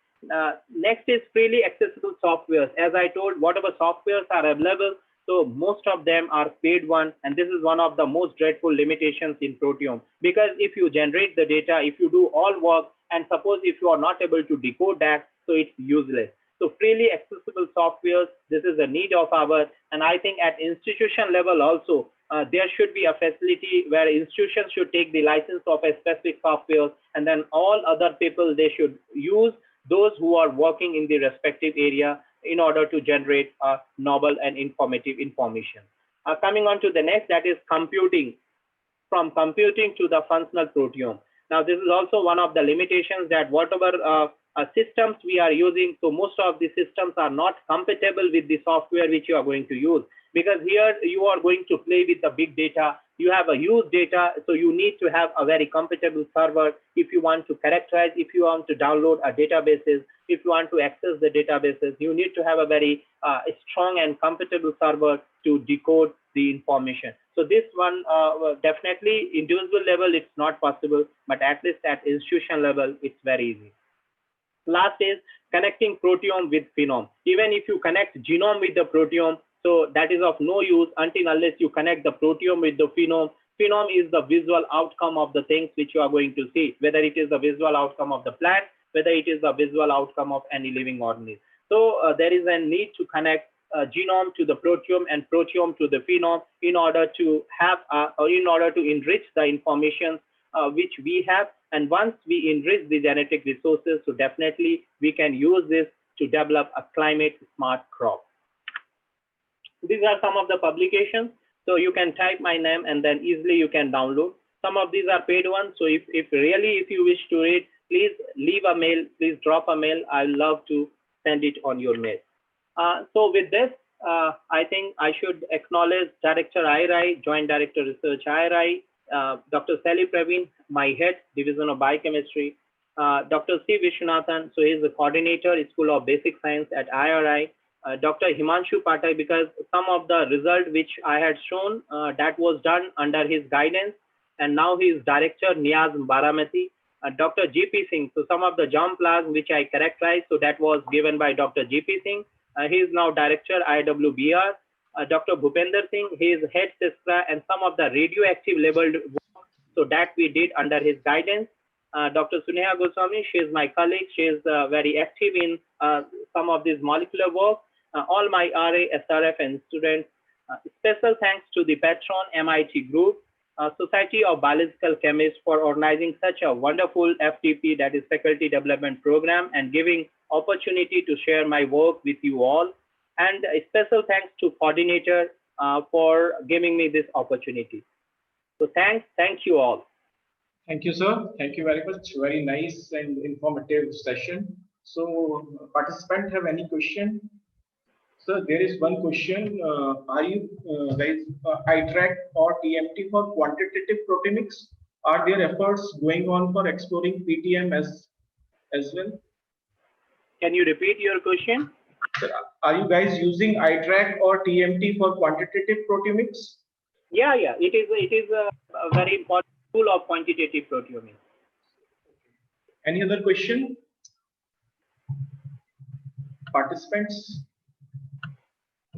Next is freely accessible softwares. As I told, whatever softwares are available, so most of them are paid one, and this is one of the most dreadful limitations in proteome, because if you generate the data, if you do all work, and suppose if you are not able to decode that, so it's useless. So freely accessible softwares, this is a need of ours, and I think at institution level also, there should be a facility where institutions should take the license of a specific software, and then all other people, they should use those who are working in the respective area in order to generate novel and informative information. Coming on to the next, that is computing, from computing to the functional proteome. Now, this is also one of the limitations, that whatever systems we are using, so most of the systems are not compatible with the software which you are going to use, because here you are going to play with the big data. You have a huge data, so you need to have a very compatible server if you want to characterize, if you want to download a databases, if you want to access the databases, you need to have a very strong and compatible server to decode the information. So this one, definitely individual level, it's not possible, but at least at institution level, it's very easy. Last is connecting proteome with phenome. Even if you connect genome with the proteome, so that is of no use until unless you connect the proteome with the phenome. Phenome is the visual outcome of the things which you are going to see, whether it is the visual outcome of the plant, whether it is the visual outcome of any living organism. So there is a need to connect genome to the proteome and proteome to the phenome in order to have, or in order to enrich the information which we have. And once we enrich the genetic resources, so definitely we can use this to develop a climate smart crop. These are some of the publications. So you can type my name and then easily you can download. Some of these are paid ones. So if you wish to read, please leave a mail, please drop a mail. I love to send it on your mail. So with this, I think I should acknowledge Director IRI, Joint Director Research IRI, Dr. Sally Praveen, my head, Division of Biochemistry, Dr. C. Vishwanathan, so he is the coordinator, School of Basic Science at IRI, Dr. Himanshu Patai, because some of the result which I had shown, that was done under his guidance, and now he is Director Niaz Baramati. Dr. G.P. Singh, so some of the germ plasm which I characterized, so that was given by Dr. G.P. Singh. He is now Director IWBR. Dr. Bhupender Singh, he is head CISPRA, and some of the radioactive labeled work, so that we did under his guidance. Dr. Suneha Goswami, she is my colleague. She is very active in some of this molecular work. all my RA, SRF, and students. Special thanks to the patron MIT Group, Society of Biological Chemists, for organizing such a wonderful FDP, that is Faculty Development Program, and giving opportunity to share my work with you all. And a special thanks to coordinator for giving me this opportunity. So thank you all. Thank you, sir. Thank you very much. Very nice and informative session. So, participant have any question? Sir, there is one question. Are you guys Iyetrack or TMT for quantitative proteomics? Are there efforts going on for exploring PTM as well? Can you repeat your question? Sir, are you guys using Iyetrack or TMT for quantitative proteomics? Yeah, it is a very important tool of quantitative proteomics. Any other question? Participants?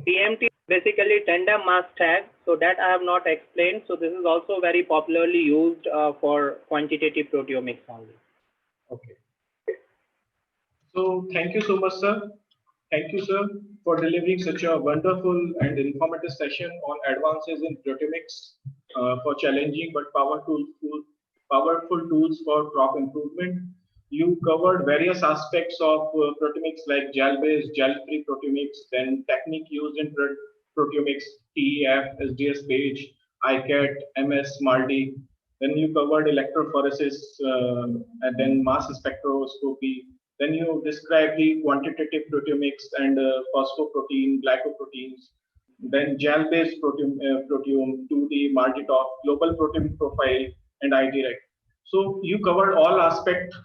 TMT is basically tandem mass tag, so that I have not explained. So this is also very popularly used for quantitative proteomics only. Okay. So thank you so much, sir. Thank you, sir, for delivering such a wonderful and informative session on advances in proteomics for challenging but powerful tools for crop improvement. You covered various aspects of proteomics like gel-based, gel-free proteomics, then technique used in proteomics, TEF, SDS page, ICAT, MS, MALDI. Then you covered electrophoresis and then mass spectroscopy. Then you described the quantitative proteomics and phosphoprotein, glycoproteins. Then gel-based proteome, 2D, multi-top, global protein profile, and Iyetrack. So you covered all aspects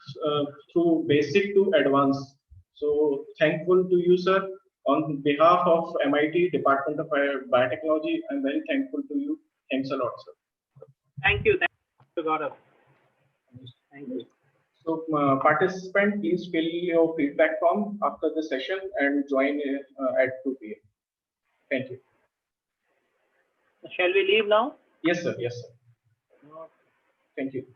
through basic to advanced. So thankful to you, sir. On behalf of MIT Department of Biotechnology, I'm very thankful to you. Thanks a lot, sir. Thank you, Gaurav. Thank you. So participant, please fill your feedback form after the session and join at 2 p.m. Thank you. Shall we leave now? Yes, sir. Yes, sir. Thank you.